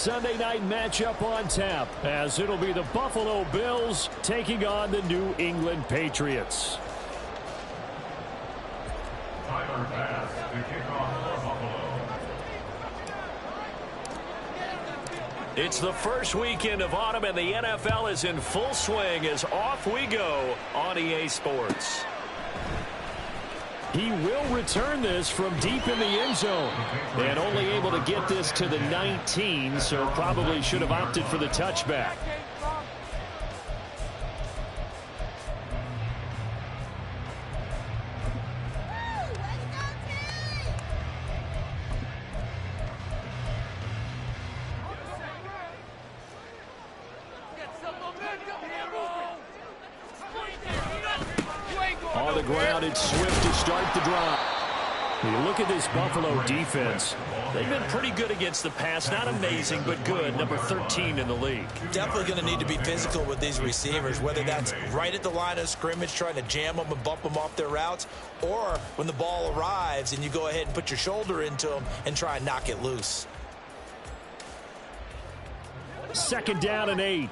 Sunday night matchup on tap, as it'll be the Buffalo Bills taking on the New England Patriots. Tyler Bass to kick off for Buffalo. It's the first weekend of autumn, and the NFL is in full swing as off we go on EA Sports. He will return this from deep in the end zone, and only able to get this to the 19, so probably should have opted for the touchback. On the ground, it's Swift to start the drive. You look at this Buffalo defense. They've been pretty good against the pass. Not amazing, but good. Number 13 in the league. Definitely going to need to be physical with these receivers, whether that's right at the line of scrimmage, trying to jam them and bump them off their routes, or when the ball arrives and you go ahead and put your shoulder into them and try and knock it loose. 2nd down and 8.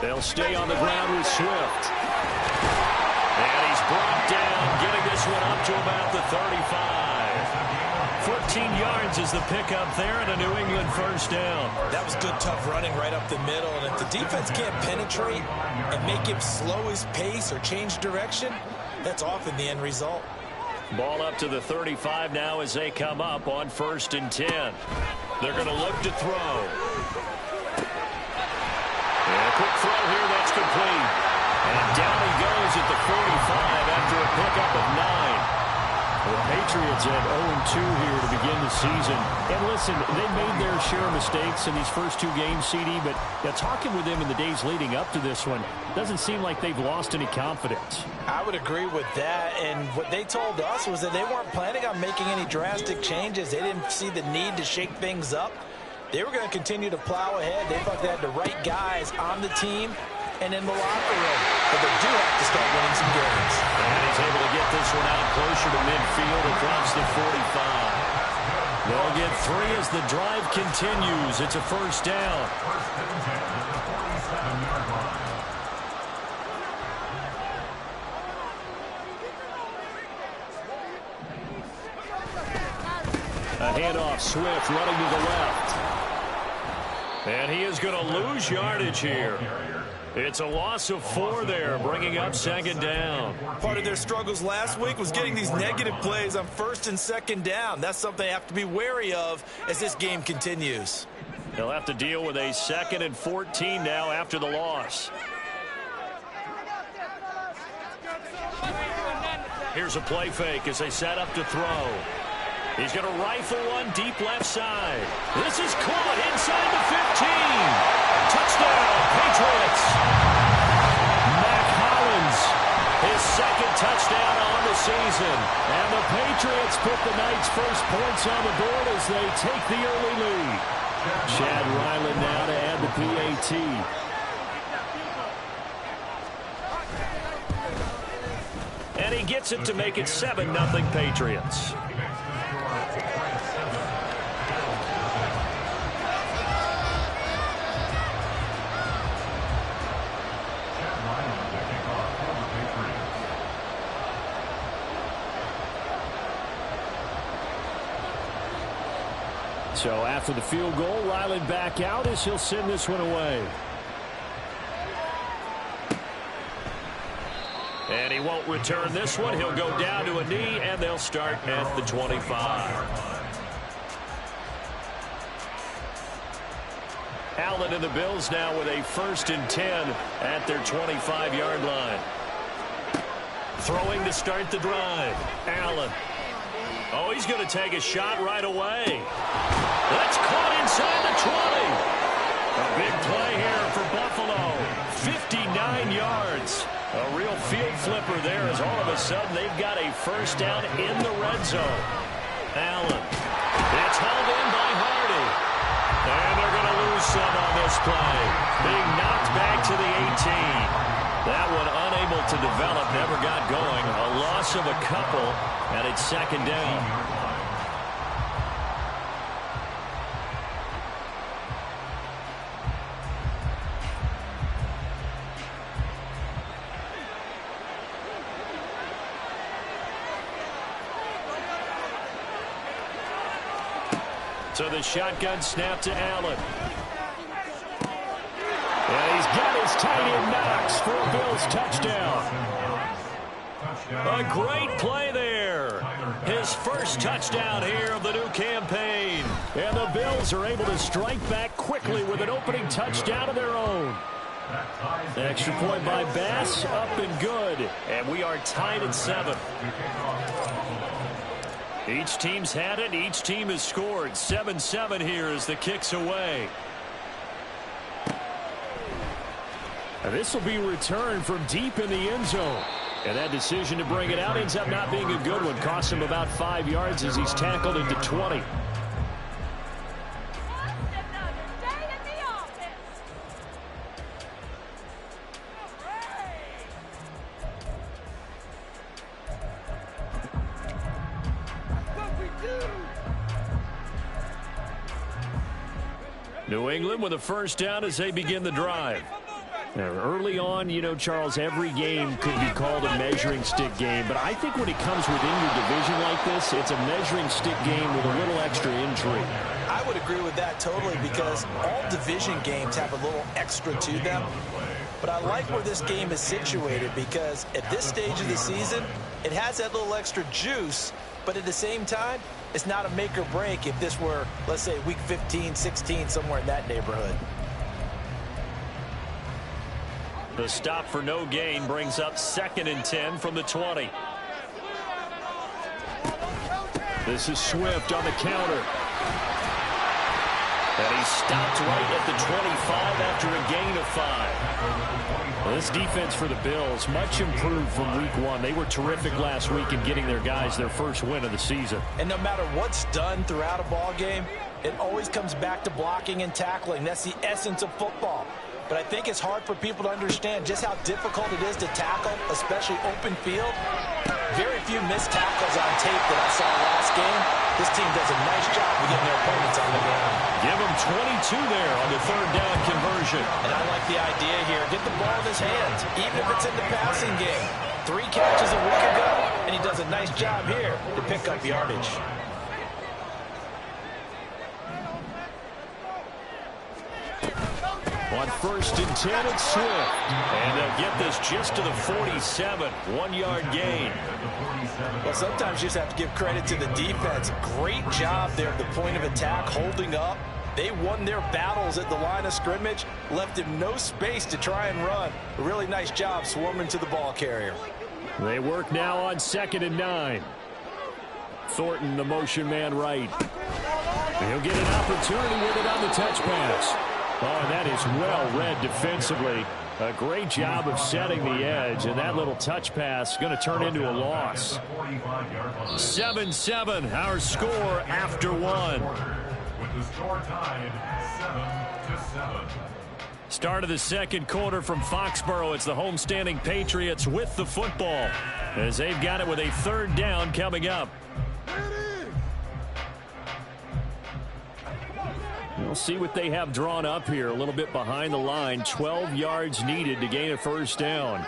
They'll stay on the ground with Swift. And he's brought down, getting this one up to about the 35. 14 yards is the pickup there, and a New England first down. That was good, tough running right up the middle. And if the defense can't penetrate and make him slow his pace or change direction, that's often the end result. Ball up to the 35 now as they come up on 1st and 10. They're going to look to throw. And a quick throw here, that's complete. And down he goes at the 45 after a pickup of 9. The Patriots at 0-2 here to begin the season. And listen, they made their share of mistakes in these first 2 games, CD, but talking with them in the days leading up to this one, doesn't seem like they've lost any confidence. I would agree with that, and what they told us was that they weren't planning on making any drastic changes. They didn't see the need to shake things up. They were going to continue to plow ahead. They thought they had the right guys on the team and in the locker room. But they do have to start winning some games. And he's able to get this one out closer to midfield across the 45. They'll get 3 as the drive continues. It's a first down. A handoff, Swift running to the left. And he is going to lose yardage here. It's a loss of 4 there, bringing up 2nd down. Part of their struggles last week was getting these negative plays on 1st and 2nd down. That's something they have to be wary of as this game continues. They'll have to deal with a 2nd and 14 now after the loss. Here's a play fake as they set up to throw. He's going to rifle one deep left side. This is caught inside the 15. Touchdown, Patriots. Mac Hollins, His 2nd touchdown on the season. and the Patriots put the night's first points on the board as they take the early lead. Chad Ryland now to add the PAT. And he gets it to make it 7-0 Patriots. So after the field goal, Ryland back out as he'll send this one away. And he won't return this one. He'll go down to a knee, and they'll start at the 25. Allen and the Bills now with a 1st and 10 at their 25-yard line. Throwing to start the drive. Allen. Oh, he's going to take a shot right away. That's caught inside the 20. A big play here for Buffalo. 59 yards. A real field flipper there as all of a sudden they've got a first down in the red zone. Allen. It's hauled in by Hardy. And they're going to lose some on this play. Being knocked back to the 18. That one unable to develop, never got going. A loss of a couple, and it's 2nd down. So the shotgun snap to Allen. And he's got his tight end Knox for a Bills touchdown. A great play there. His first touchdown here of the new campaign. And the Bills are able to strike back quickly with an opening touchdown of their own. Extra point by Bass, up and good. And we are tied at 7. Each team's had it. Each team has scored. 7-7 here as the kick's away. And this will be returned from deep in the end zone. And that decision to bring it out ends up not being a good one. Costs him about 5 yards as he's tackled into 20. New England with a first down as they begin the drive. Now, early on, you know, Charles, every game could be called a measuring stick game. But I think when it comes within your division like this, it's a measuring stick game with a little extra intrigue. I would agree with that totally because all division games have a little extra to them. But I like where this game is situated because at this stage of the season, it has that little extra juice. But at the same time, it's not a make or break if this were, let's say, week 15, 16, somewhere in that neighborhood. The stop for no gain brings up 2nd and 10 from the 20. This is Swift on the counter. And he stopped right at the 25 after a gain of 5. Well, this defense for the Bills, much improved from week 1. They were terrific last week in getting their guys their first win of the season. And no matter what's done throughout a ball game, it always comes back to blocking and tackling. That's the essence of football. But I think it's hard for people to understand just how difficult it is to tackle, especially open field. Very few missed tackles on tape that I saw last game. This team does a nice job of getting their opponents on the ground. Give him 22 there on the 3rd down conversion. And I like the idea here. Get the ball in his hands, even if it's in the passing game. 3 catches a week ago, and he does a nice job here to pick up yardage. On 1st and 10, it's Swift. And they'll get this just to the 47. 1-yard gain. Well, sometimes you just have to give credit to the defense. Great job there at the point of attack, holding up. They won their battles at the line of scrimmage, left him no space to try and run. A really nice job swarming to the ball carrier. They work now on 2nd and 9. Thornton, the motion man right. He'll get an opportunity with it on the touch pass. Oh, and that is well read defensively. A great job of setting the edge, and that little touch pass is going to turn into a loss. 7-7, our score after 1. With the score tied 7-7. Start of the 2nd quarter from Foxborough. It's the homestanding Patriots with the football as they've got it with a 3rd down coming up. We'll see what they have drawn up here. A little bit behind the line. 12 yards needed to gain a 1st down.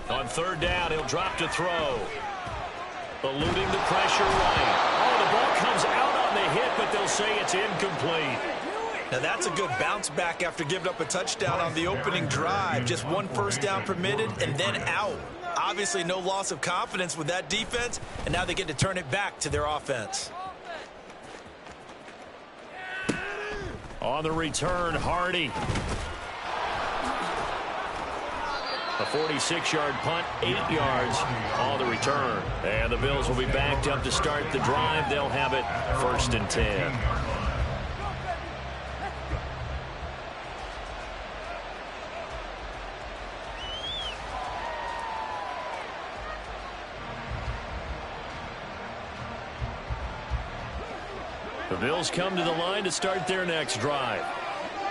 On 3rd down, he'll drop to throw. Eluding the pressure right. Oh, the ball comes out on the hit, but they'll say it's incomplete. Now that's a good bounce back after giving up a touchdown on the opening drive. Just 1 first down permitted and then out. Obviously no loss of confidence with that defense, and now they get to turn it back to their offense. On the return, Hardy. A 46-yard punt, 8 yards on the return. And the Bills will be backed up to start the drive. They'll have it 1st and 10. The Bills come to the line to start their next drive.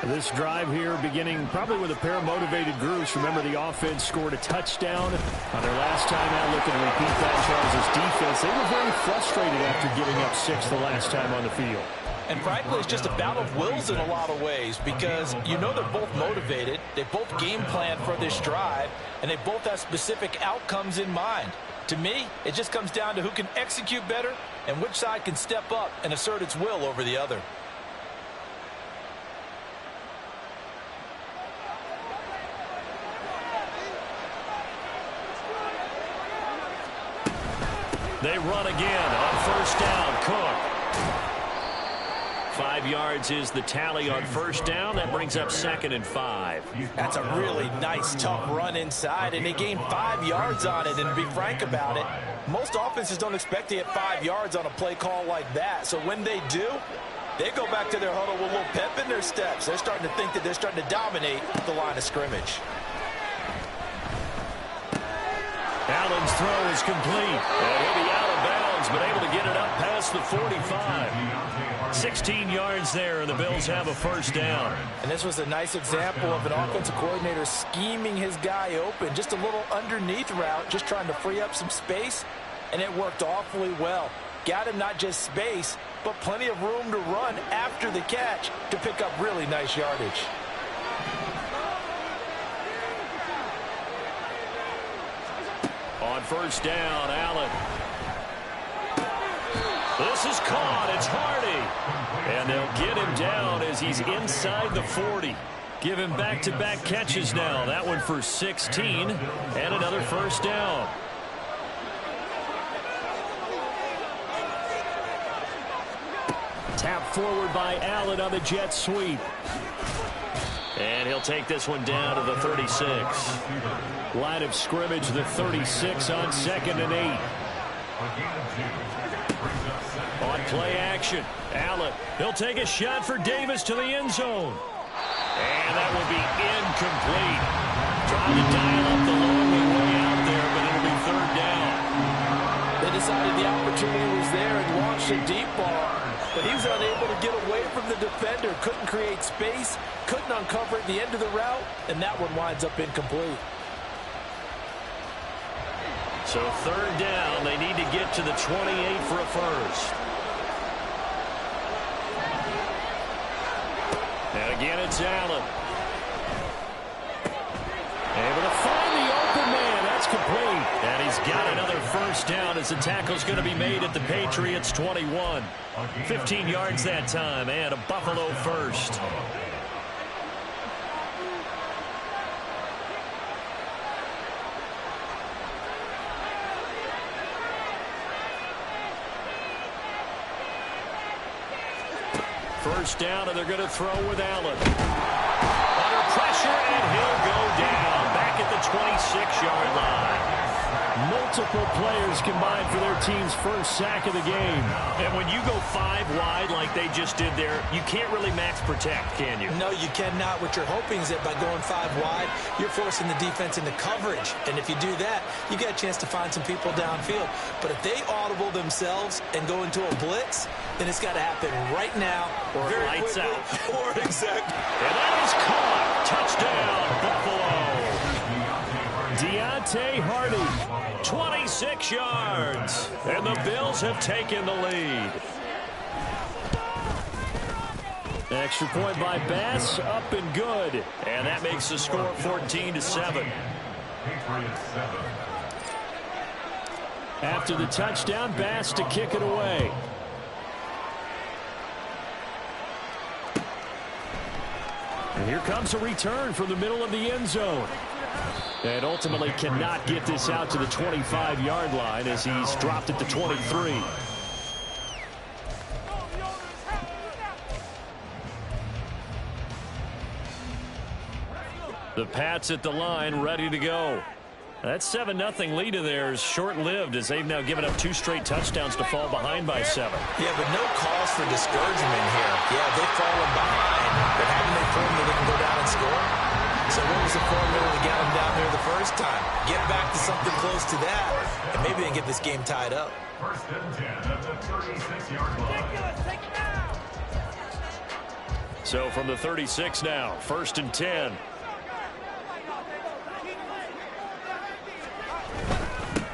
This drive here beginning probably with a pair of motivated groups. Remember, the offense scored a touchdown on their last time out. Looking to repeat that. Charles' defense, they were very frustrated after giving up 6 the last time on the field. And frankly, it's just a battle of wills in a lot of ways because you know they're both motivated. They both game plan for this drive, and they both have specific outcomes in mind. To me, it just comes down to who can execute better and which side can step up and assert its will over the other. They run again on first down. Cook. 5 yards is the tally on first down. That brings up 2nd and 5. That's a really nice, tough run inside, and they gained 5 yards on it. And to be frank about it, most offenses don't expect to get 5 yards on a play call like that. So when they do, they go back to their huddle with a little pep in their steps. They're starting to think that they're starting to dominate the line of scrimmage. Allen's throw is complete. And he'll be out of bounds, but able to get it up past the 45. 16 yards there, and the Bills have a first down. And this was a nice example of an offensive coordinator scheming his guy open. Just a little underneath route, just trying to free up some space, and it worked awfully well. Got him not just space, but plenty of room to run after the catch to pick up really nice yardage. On first down, Allen. This is caught. It's Hardy. And they'll get him down as he's inside the 40. Give him back-to-back catches now. That one for 16 and another first down. Tap forward by Allen on the jet sweep. And he'll take this one down to the 36. Line of scrimmage, the 36 on 2nd and 8. On play action, Allen. He'll take a shot for Davis to the end zone. And that will be incomplete. Trying to dial up the long way out there, but it'll be 3rd down. They decided the opportunity was there and launched a deep ball. But he was unable to get away from the defender. Couldn't create space. Couldn't uncover at the end of the route. And that one winds up incomplete. So 3rd down. They need to get to the 28 for a first. And again, it's Allen. Able to find the open man. That's complete. And he's got another first down as the tackle's going to be made at the Patriots' 21. 15 yards that time, and a Buffalo first. First down, and they're going to throw with Allen. Under pressure, and he'll go down back at the 26-yard line. Multiple players combined for their team's first sack of the game. And when you go 5 wide like they just did there, you can't really max protect, can you? No, you cannot. What you're hoping is that by going 5 wide, you're forcing the defense into coverage. And if you do that, you get a chance to find some people downfield. But if they audible themselves and go into a blitz, then it's got to happen right now. Or very lights quickly, out. Or exactly. And that is caught. Touchdown, Buffalo. Deontay Hardy. 26 yards. And the Bills have taken the lead. Extra point by Bass, up and good. And that makes the score 14-7. After the touchdown, Bass to kick it away. And here comes a return from the middle of the end zone. And ultimately cannot get this out to the 25-yard line as he's dropped at the 23. The Pats at the line, ready to go. That 7-0 lead of theirs short-lived as they've now given up 2 straight touchdowns to fall behind by 7. Yeah, but no cause for discouragement here. Yeah, they've fallen behind, but haven't they proven that they can go down and score? So what was the formula to get them down there the first time? Get back to something close to that, and maybe they can get this game tied up. First and 10 at the 36-yard line. So from the 36 now, 1st and 10.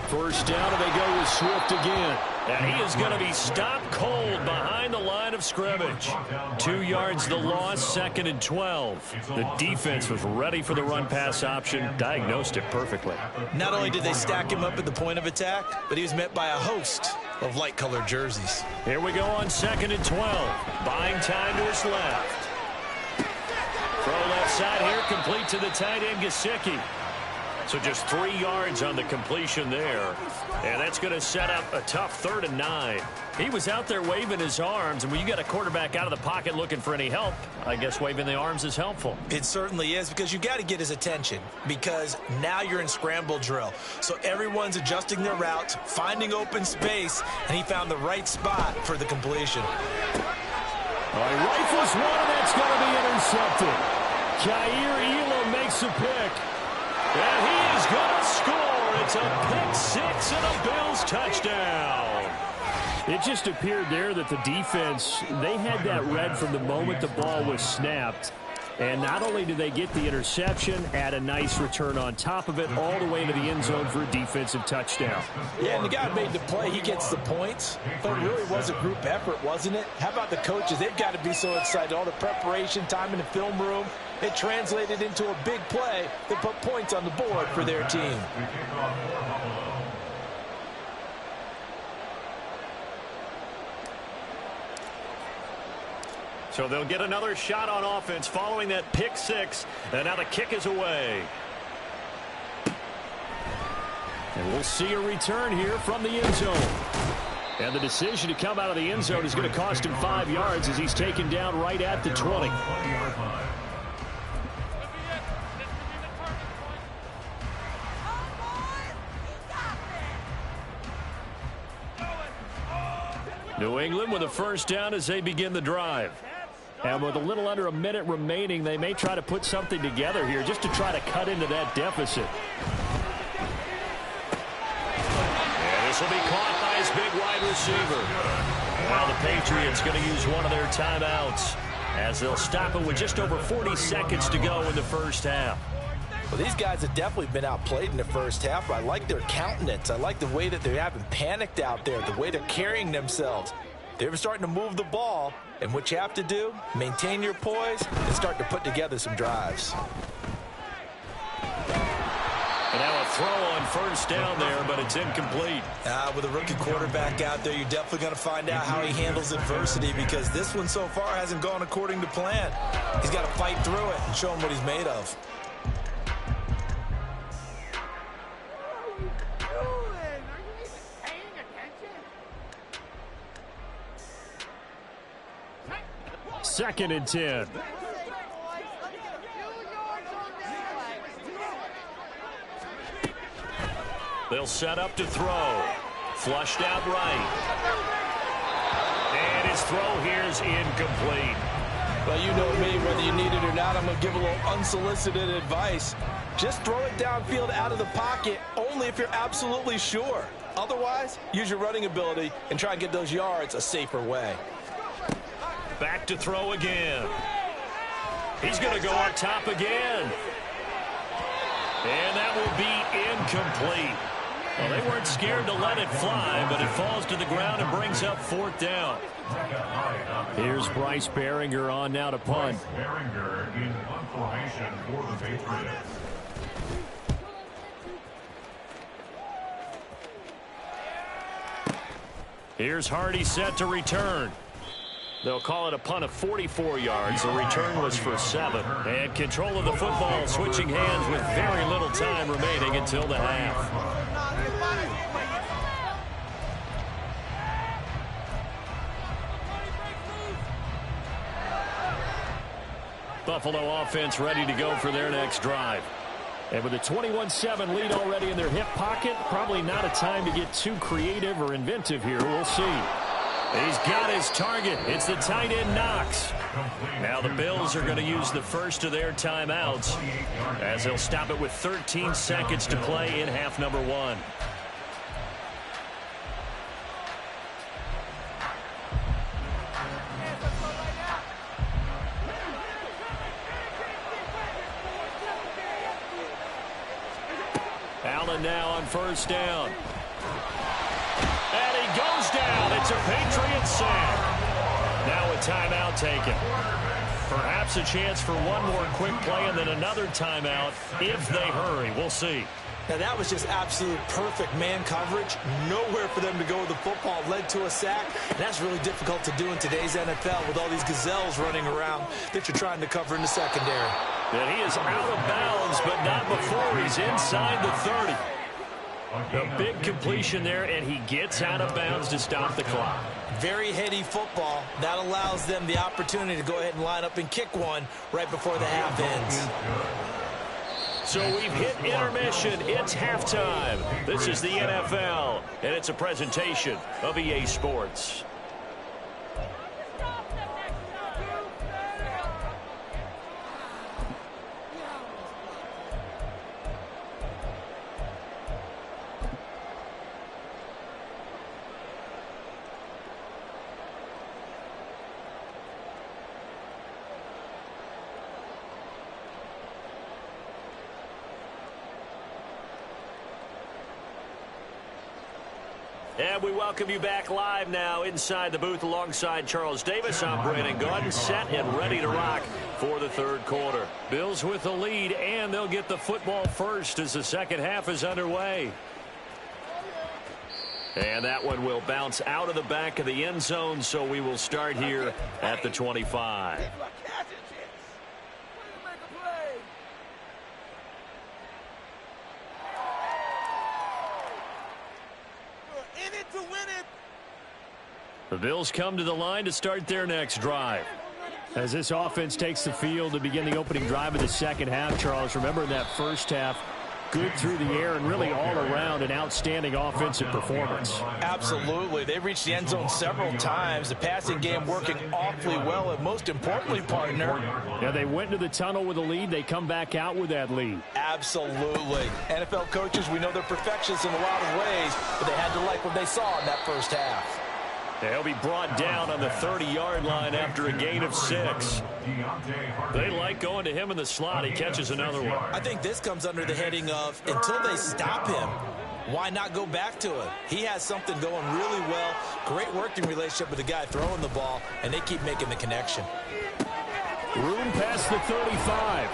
First down, and they go with Swift again. And he is going to be stopped cold behind the line of scrimmage. 2 yards the loss, 2nd and 12. The defense was ready for the run-pass option, diagnosed it perfectly. Not only did they stack him up at the point of attack, but he was met by a host of light-colored jerseys. Here we go on 2nd and 12. Buying time to his left. Throw left side here, complete to the tight end, Gesicki. So just 3 yards on the completion there. And that's going to set up a tough 3rd and 9. He was out there waving his arms, and when you got a quarterback out of the pocket looking for any help, I guess waving the arms is helpful. It certainly is, because you got to get his attention, because now you're in scramble drill. So everyone's adjusting their routes, finding open space, and he found the right spot for the completion. All right, rifles one, and that's going to be intercepted. Kaiir Elam makes a pick. And he is going to score. It's a pick 6 and a Bills touchdown. It just appeared there that the defense, they had that read from the moment the ball was snapped. And not only did they get the interception, add a nice return on top of it, all the way into the end zone for a defensive touchdown. Yeah, and the guy made the play. He gets the points. But it really was a group effort, wasn't it? How about the coaches? They've got to be so excited. All the preparation time in the film room, it translated into a big play that put points on the board for their team. So they'll get another shot on offense following that pick 6. And now the kick is away. And we'll see a return here from the end zone. And the decision to come out of the end zone is going to cost him 5 yards as he's taken down right at the 20. New England with a first down as they begin the drive. And with a little under a minute remaining, they may try to put something together here just to try to cut into that deficit. And this will be caught by his big wide receiver. Now the Patriots going to use one of their timeouts as they'll stop it with just over 40 seconds to go in the first half. Well, these guys have definitely been outplayed in the first half. I like their countenance. I like the way that they haven't panicked out there, the way they're carrying themselves. They're starting to move the ball, and what you have to do, maintain your poise and start to put together some drives. And now a throw on first down there, but it's incomplete. With a rookie quarterback out there, you're definitely going to find out how he handles adversity, because this one so far hasn't gone according to plan. He's got to fight through it and show him what he's made of. Second and 10. They'll set up to throw. Flushed out right. And his throw here is incomplete. Well, you know me, whether you need it or not, I'm going to give a little unsolicited advice. Just throw it downfield out of the pocket only if you're absolutely sure. Otherwise, use your running ability and try and get those yards a safer way. Back to throw again. He's going to go up top again. And that will be incomplete. Well, they weren't scared to let it fly, but it falls to the ground and brings up 4th down. Here's Bryce Baringer on now to punt. Baringer in punt formation for the Patriots. Here's Hardy set to return. They'll call it a punt of 44 yards. The return was for 7. And control of the football switching hands with very little time remaining until the half. Buffalo offense ready to go for their next drive. And with a 21-7 lead already in their hip pocket, probably not a time to get too creative or inventive here. We'll see. He's got his target. It's the tight end, Knox. Now the Bills are going to use the first of their timeouts as they'll stop it with 13 seconds to play in half number 1. Allen now on first down. And he goes down. It's a Patriot sack. Now a timeout taken. Perhaps a chance for one more quick play and then another timeout if they hurry. We'll see. Now, that was just absolute perfect man coverage. Nowhere for them to go with the football. Led to a sack. And that's really difficult to do in today's NFL with all these gazelles running around that you're trying to cover in the secondary. And he is out of bounds, but not before he's inside the 30. A big completion there, and he gets out of bounds to stop the clock. Very heady football. That allows them the opportunity to go ahead and line up and kick one right before the half ends. So we've hit intermission. It's halftime. This is the NFL, and it's a presentation of EA Sports. And we welcome you back live now inside the booth alongside Charles Davis. I'm Brandon Gaudin, set and ready to rock for the third quarter. Bills with the lead, and they'll get the football first as the second half is underway. And that one will bounce out of the back of the end zone, so we will start here at the 25. The Bills come to the line to start their next drive. As this offense takes the field to begin the opening drive of the second half, Charles, remember in that first half, good through the air and really all around an outstanding offensive performance. Absolutely. They reached the end zone several times. The passing game working awfully well, and most importantly, partner. Yeah, they went into the tunnel with a lead. They come back out with that lead. Absolutely. NFL coaches, we know they're perfectionists in a lot of ways, but they had to like what they saw in that first half. He'll be brought down on the 30-yard line after a gain of 6. They like going to him in the slot. He catches another one. I think this comes under the heading of until they stop him, why not go back to it? He has something going really well. Great working relationship with the guy throwing the ball, and they keep making the connection. Room past the 35.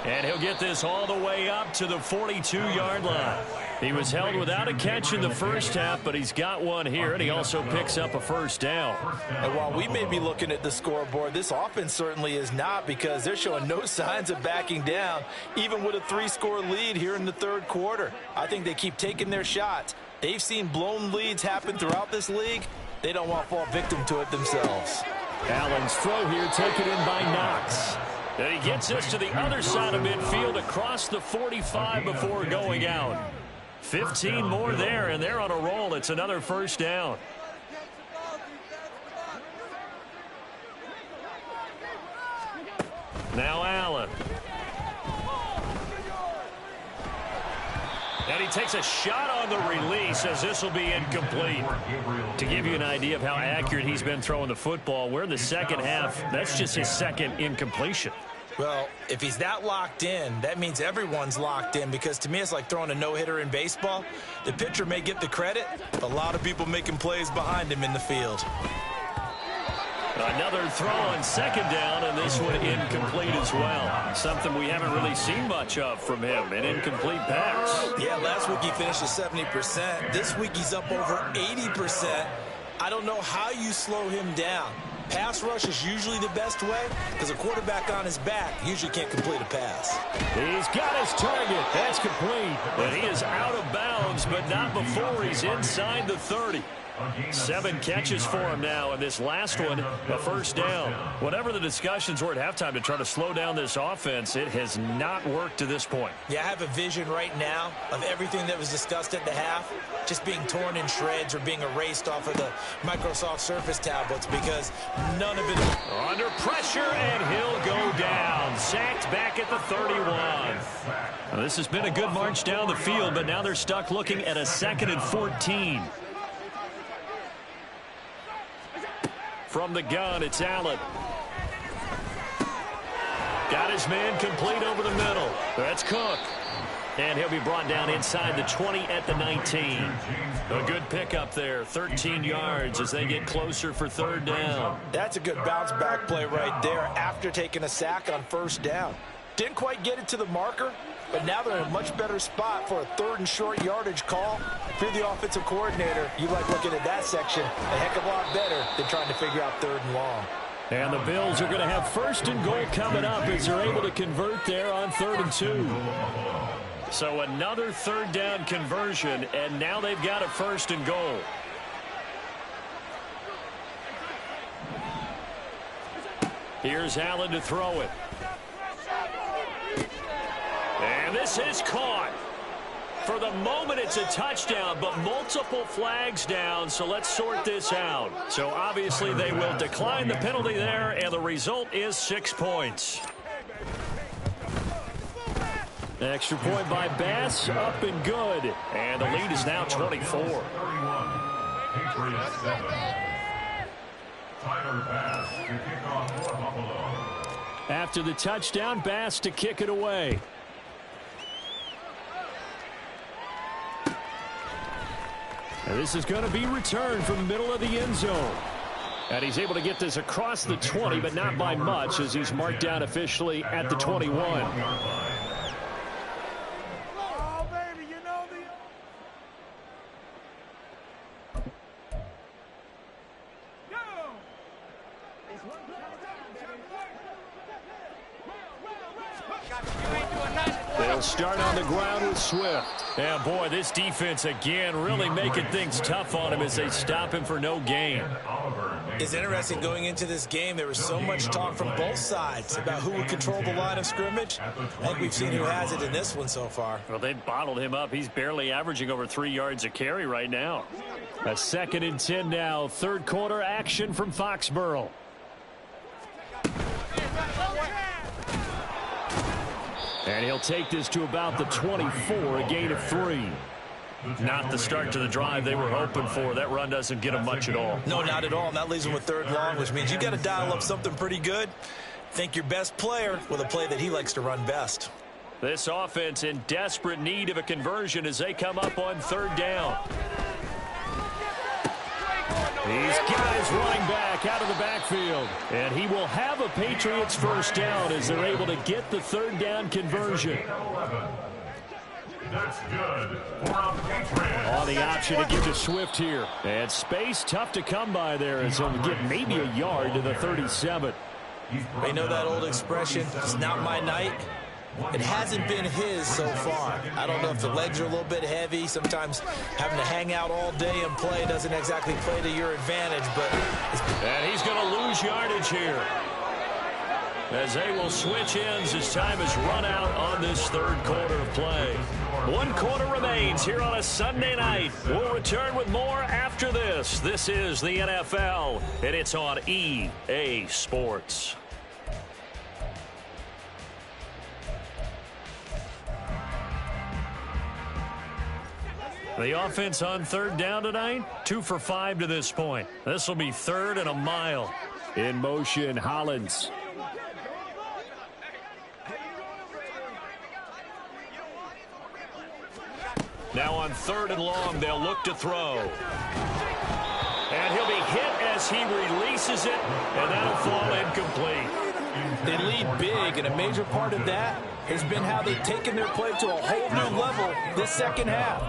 And he'll get this all the way up to the 42-yard line. He was held without a catch in the first half, but he's got one here, and he also picks up a first down. And while we may be looking at the scoreboard, this offense certainly is not, because they're showing no signs of backing down, even with a 3-score lead here in the third quarter. I think they keep taking their shots. They've seen blown leads happen throughout this league. They don't want to fall victim to it themselves. Allen's throw here taken in by Knox. And he gets us to the other side of midfield across the 45 before going out. 15 more there, and they're on a roll. It's another first down. Now Allen. And he takes a shot on the release as this will be incomplete. To give you an idea of how accurate he's been throwing the football, we're in the second half. That's just his second incompletion. Well, if he's that locked in, that means everyone's locked in, because to me it's like throwing a no-hitter in baseball. The pitcher may get the credit, but a lot of people making plays behind him in the field. Another throw on second down, and this one incomplete as well. Something we haven't really seen much of from him, an incomplete pass. Yeah, last week he finished at 70%. This week he's up over 80%. I don't know how you slow him down. Pass rush is usually the best way, because a quarterback on his back usually can't complete a pass. He's got his target. That's complete. But he is out of bounds, but not before he's inside the 30. 7 catches for him now, and this last one, a first down. Whatever the discussions were at halftime to try to slow down this offense, it has not worked to this point. Yeah, I have a vision right now of everything that was discussed at the half just being torn in shreds or being erased off of the Microsoft Surface tablets, because none of it... Under pressure, and he'll go down. Sacked back at the 31. Now, this has been a good march down the field, but now they're stuck looking at a 2nd and 14. From the gun, it's Allen. Got his man complete over the middle. That's Cook. And he'll be brought down inside the 20 at the 19. A good pickup there, 13 yards as they get closer for third down. That's a good bounce back play right there after taking a sack on first down. Didn't quite get it to the marker, but now they're in a much better spot for a third and short yardage call. If you're the offensive coordinator, you like looking at that section a heck of a lot better than trying to figure out third and long. And the Bills are going to have first and goal coming up as they're able to convert there on 3rd and 2. So another third down conversion, and now they've got a first and goal. Here's Allen to throw it. And this is caught. For the moment, it's a touchdown, but multiple flags down, so let's sort this out. So obviously they will decline the penalty there, and the result is 6 points. Extra point by Bass, up and good. And the lead is now 24. 31. Patriots 7. Tyler Bass to kick off for Buffalo. After the touchdown, Bass to kick it away. And this is going to be returned from the middle of the end zone. And he's able to get this across the 20, but not by much as he's marked down officially at the 21. They'll start on the ground with Swift. Yeah, boy, this defense again really making things tough on him as they stop him for no gain. It's interesting going into this game. There was so much talk from both sides about who would control the line of scrimmage. I think we've seen who has it in this one so far. Well, they bottled him up. He's barely averaging over 3 yards a carry right now. A 2nd and 10 now. Third quarter action from Foxborough. And he'll take this to about the 24, a gain of 3. Not the start to the drive they were hoping for. That run doesn't get them much at all. No, not at all. And that leaves them with third and long, which means you got to dial up something pretty good. Think your best player with a play that he likes to run best. This offense in desperate need of a conversion as they come up on third down. These guys running back out of the backfield. And he will have a Patriots first down as they're able to get the third down conversion. That's good for a Patriot. On the option to give to Swift here. And space tough to come by there as he'll get maybe a yard to the 37. They know that old expression, it's not my night. It hasn't been his so far. I don't know if the legs are a little bit heavy. Sometimes having to hang out all day and play doesn't exactly play to your advantage. And he's going to lose yardage here, as they will switch ends as time has run out on this third quarter of play. 1 quarter remains here on a Sunday night. We'll return with more after this. This is the NFL, and it's on EA Sports. The offense on third down tonight, 2 for 5 to this point. This will be 3rd and a mile. In motion, Hollins. Now on 3rd and long, they'll look to throw. And he'll be hit as he releases it, and that'll fall incomplete. They lead big, and a major part of that has been how they've taken their play to a whole new level this second half.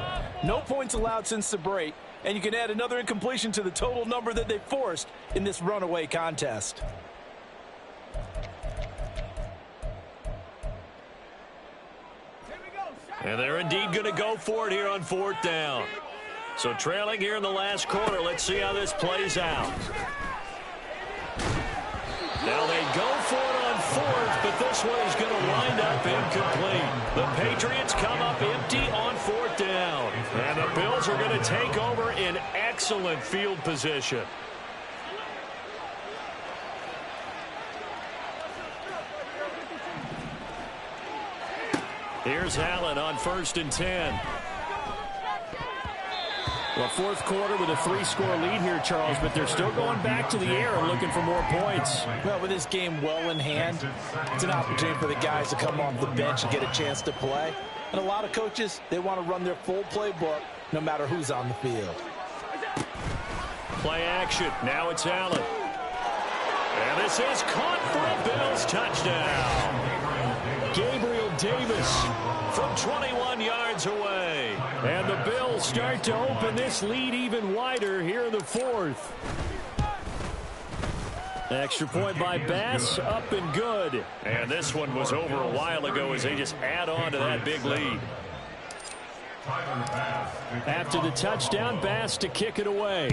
No points allowed since the break, and you can add another incompletion to the total number that they forced in this runaway contest. And they're indeed going to go for it here on 4th down. So trailing here in the last quarter, let's see how this plays out. Now they go for it on 4th, but this one is going to wind up incomplete. The Patriots come up empty on 4th down. And the Bills are going to take over in excellent field position. Here's Allen on 1st and 10. Well, fourth quarter with a 3-score lead here, Charles, but they're still going back to the air and looking for more points. Well, with this game well in hand, it's an opportunity for the guys to come off the bench and get a chance to play. And a lot of coaches, they want to run their full playbook no matter who's on the field. Play action. Now it's Allen. And this is caught for a Bills touchdown. Gabriel Davis from 21 yards away. And the Bills start to open this lead even wider here in the fourth. Extra point by Bass, up and good. And this one was over a while ago as they just add on to that big lead. After the touchdown, Bass to kick it away.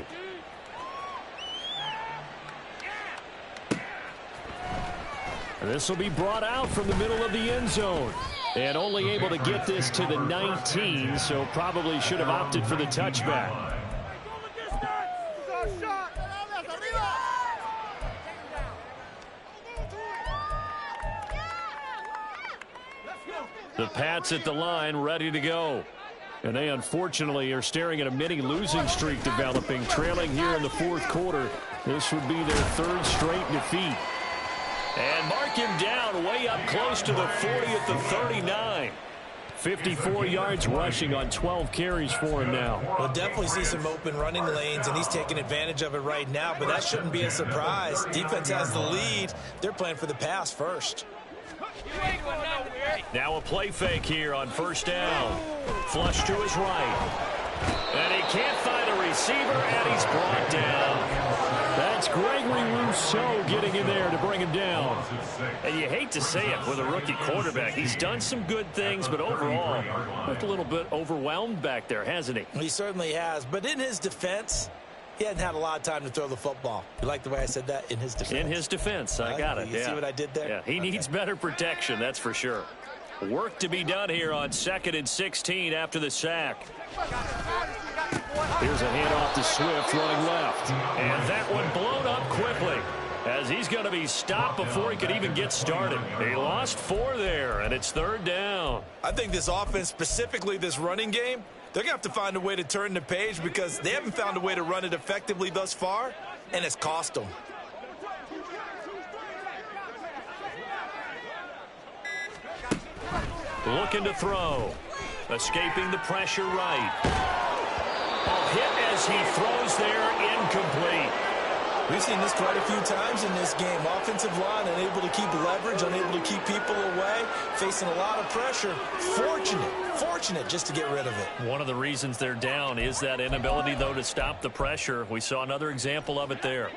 This will be brought out from the middle of the end zone. And only able to get this to the 19, so probably should have opted for the touchback. The Pats at the line, ready to go. And they unfortunately are staring at a mini losing streak developing, trailing here in the fourth quarter. This would be their third straight defeat. And mark him down way up close to the 40 at the 39. 54 yards rushing on 12 carries for him now. We'll definitely see some open running lanes, and he's taking advantage of it right now, but that shouldn't be a surprise. Defense has the lead. They're playing for the pass first. Now a play fake here on first down. Flush to his right. And he can't find a receiver, and he's brought down. That's Gregory Rousseau getting in there to bring him down. And you hate to say it with a rookie quarterback. He's done some good things, but overall, looked a little bit overwhelmed back there, hasn't he? He certainly has. But in his defense, he hadn't had a lot of time to throw the football. You like the way I said that? In his defense. In his defense. I got it. You see what I did there? Yeah, he needs better protection, that's for sure. Work to be done here on 2nd and 16 after the sack. Here's a handoff to Swift running left. And that one blown up quickly as he's going to be stopped before he could even get started. He lost 4 there, and it's third down. I think this offense, specifically this running game, they're going to have to find a way to turn the page because they haven't found a way to run it effectively thus far, and it's cost them. Looking to throw. Escaping the pressure right. Hit as he throws there, incomplete. We've seen this quite a few times in this game. Offensive line unable to keep leverage, unable to keep people away, facing a lot of pressure. Fortunate just to get rid of it. One of the reasons they're down is that inability, though, to stop the pressure. We saw another example of it there.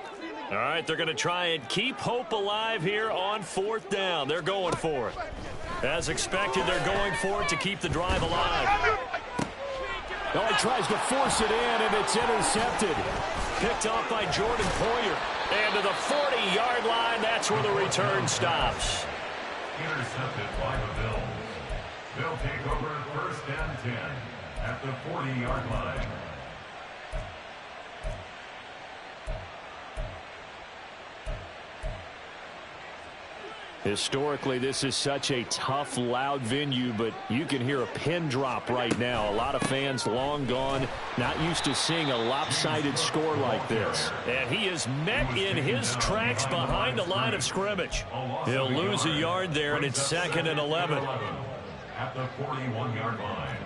All right, they're going to try and keep hope alive here on 4th down. They're going for it. As expected, they're going for it to keep the drive alive. Oh, he tries to force it in, and it's intercepted. Picked off by Jordan Poyer. And to the 40-yard line, that's where the return stops. Intercepted by the Bills. They'll take over 1st and 10 at the 40-yard line. Historically, this is such a tough, loud venue, but you can hear a pin drop right now. A lot of fans long gone, not used to seeing a lopsided score like this. And he is met in his tracks behind the line of scrimmage. He'll lose a yard there, and it's 2nd and 11. At the 41-yard line.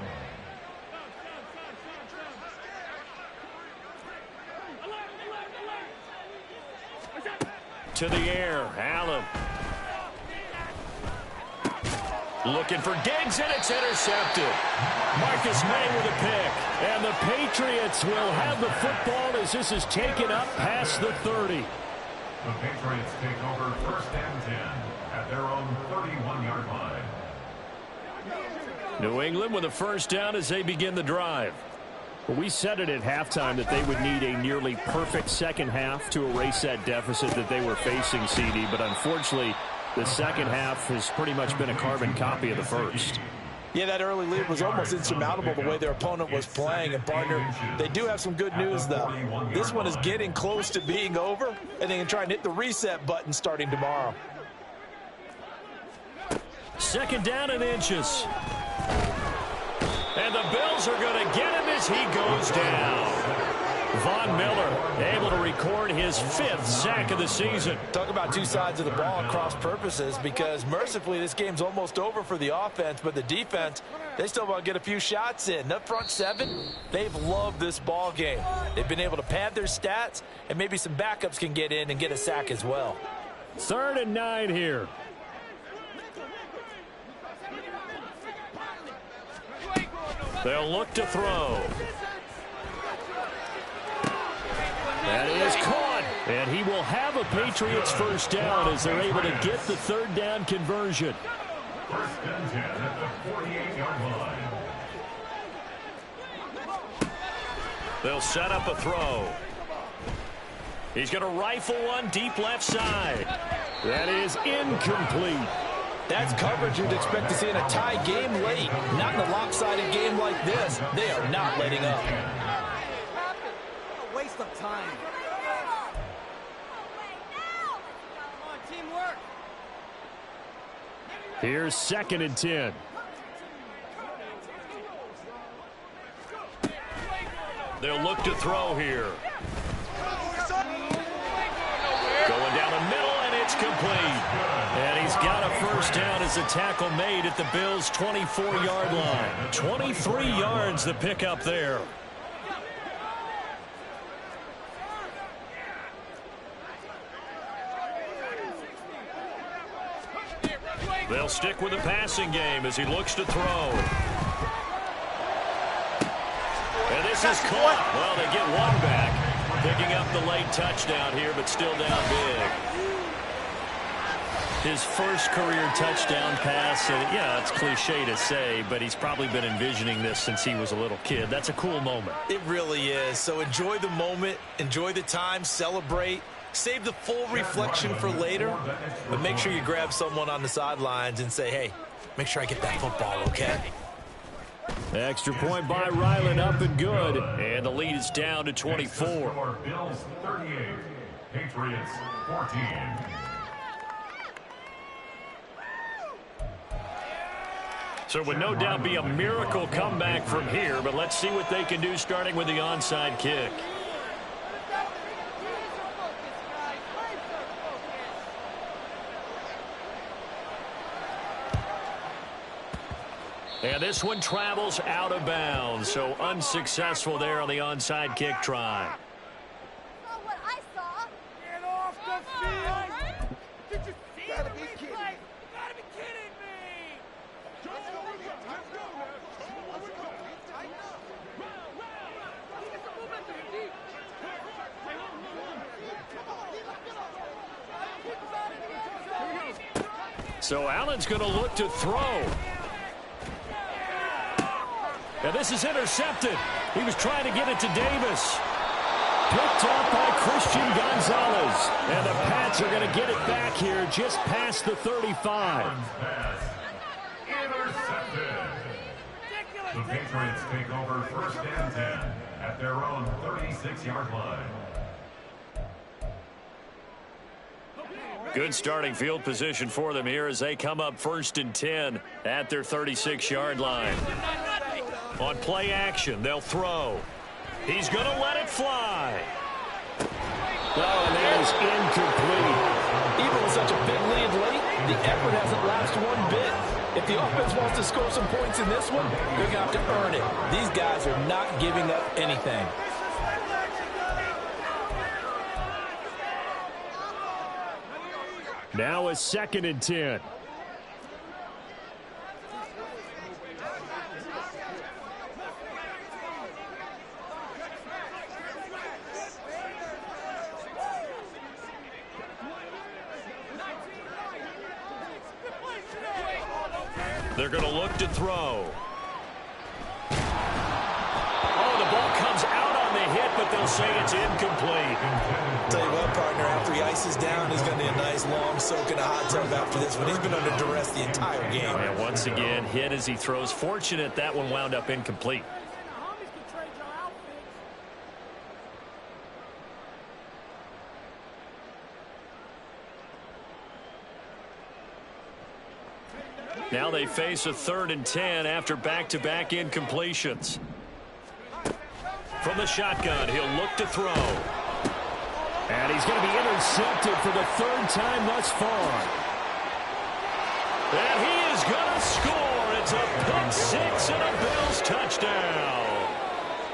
To the air, Allen. Looking for Diggs, and it's intercepted. Marcus May with a pick. And the Patriots will have the football as this is taken up past the 30. The Patriots take over 1st and 10 at their own 31-yard line. New England with a first down as they begin the drive. Well, we said it at halftime that they would need a nearly perfect second half to erase that deficit that they were facing, CD, but unfortunately, the second half has pretty much been a carbon copy of the first. Yeah, that early lead was almost insurmountable the way their opponent was playing. And, partner, they do have some good news, though. This one is getting close to being over, and they can try and hit the reset button starting tomorrow. 2nd down and inches. And And the Bills are going to get him as he goes down. Von Miller able to record his 5th sack of the season. Talk about two sides of the ball and cross purposes, because mercifully this game's almost over for the offense, but the defense, they still want to get a few shots in. That front seven, they've loved this ball game. They've been able to pad their stats, and maybe some backups can get in and get a sack as well. 3rd and 9 here. They'll look to throw. That is caught. And he will have a Patriots first down as they're able to get the 3rd down conversion. 1st and 10 at the 48-yard line. They'll set up a throw. He's going to rifle one deep left side. That is incomplete. That's coverage you'd expect to see in a tie game late. Not in a lopsided game like this. They are not letting up. A waste of time. Come on, teamwork. Here's 2nd and 10. They'll look to throw here. Going down the middle, and it's complete. And he's got a first down as the tackle made at the Bills' 24-yard line. 23 yards the pickup there. They'll stick with the passing game as he looks to throw. And this is caught. Well, they get one back. Picking up the late touchdown here, but still down big. His first career touchdown pass, and yeah, it's cliche to say, but he's probably been envisioning this since he was a little kid. That's a cool moment. It really is. So enjoy the moment, enjoy the time, celebrate. Save the full reflection for later, but make sure you grab someone on the sidelines and say, hey, make sure I get that football, okay? Extra point by Ryland, up and good. And the lead is down to 24. Bills 38, Patriots 14. So it would no doubt be a miracle comeback from here, but let's see what they can do starting with the onside kick. And this one travels out of bounds, so unsuccessful there on the onside kick try. What I saw. Get off the field. Did you see the replay? You gotta be kidding me. So Allen's going to look to throw. And this is intercepted. He was trying to get it to Davis. Picked up by Christian Gonzalez. And the Pats are going to get it back here just past the 35. Pass. Intercepted. The Patriots take over 1st and 10 at their own 36-yard line. Good starting field position for them here as they come up 1st and 10 at their 36-yard line. On play action, they'll throw. He's going to let it fly. Oh, and that is incomplete. Even with such a big lead late, the effort hasn't lapsed one bit. If the offense wants to score some points in this one, they're going to have to earn it. These guys are not giving up anything. Now a 2nd and 10. They're going to look to throw. Oh, the ball comes out on the hit, but they'll say it's incomplete. Tell you what, partner, after he ices down, he's going to be a nice long soak in a hot tub after this one. He's been under duress the entire game. And once again, hit as he throws. Fortunate that one wound up incomplete. Now they face a 3rd and 10 after back-to-back incompletions. From the shotgun, he'll look to throw. And he's going to be intercepted for the 3rd time thus far. And he is going to score. It's a pick six and a Bills touchdown.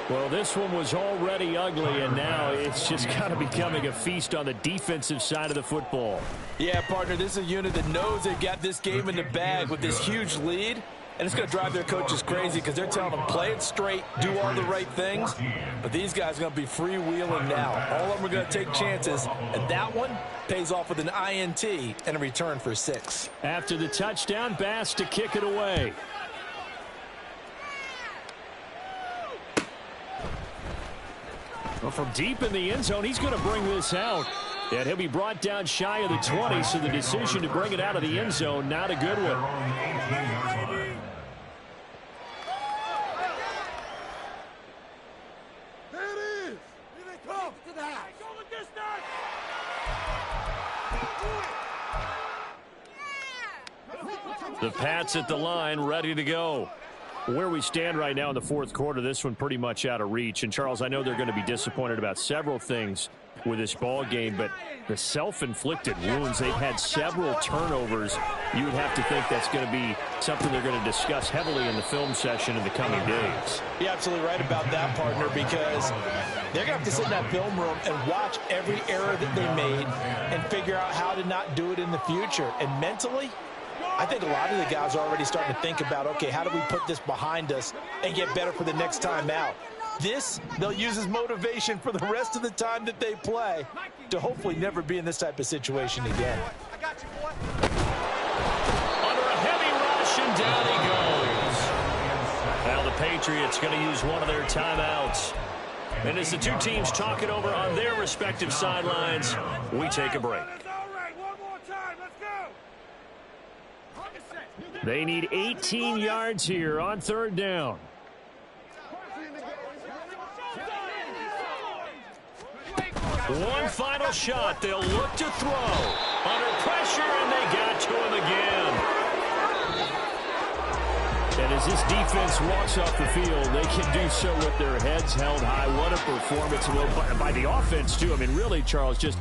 Well, this one was already ugly, and now it's just kind of becoming a feast on the defensive side of the football. Yeah, partner, this is a unit that knows they've got this game in the bag with this huge lead, and it's going to drive their coaches crazy because they're telling them play it straight, do all the right things, but these guys are going to be freewheeling now. All of them are going to take chances, and that one pays off with an INT and a return for 6. After the touchdown, Bass to kick it away. Well, from deep in the end zone, he's going to bring this out. And he'll be brought down shy of the 20, so the decision to bring it out of the end zone, not a good one. There it is. Here they come. To the house. Go the distance. The Pats at the line, ready to go. Where we stand right now in the 4th quarter, this one pretty much out of reach. And, Charles, I know they're going to be disappointed about several things with this ball game, but the self-inflicted wounds, they've had several turnovers. You would have to think that's going to be something they're going to discuss heavily in the film session in the coming days. You're absolutely right about that, partner, because they're going to have to sit in that film room and watch every error that they made and figure out how to not do it in the future. And mentally, I think a lot of the guys are already starting to think about, okay, how do we put this behind us and get better for the next time out? This, they'll use as motivation for the rest of the time that they play to hopefully never be in this type of situation again. I got you, boy. Under a heavy rush, and down he goes. Now the Patriots going to use one of their timeouts. And as the two teams talk it over on their respective sidelines, we take a break. They need 18 yards here on 3rd down. One final shot. They'll look to throw. Under pressure, and they got to him again. And as this defense walks off the field, they can do so with their heads held high. What a performance by the offense, too. I mean, really, Charles, just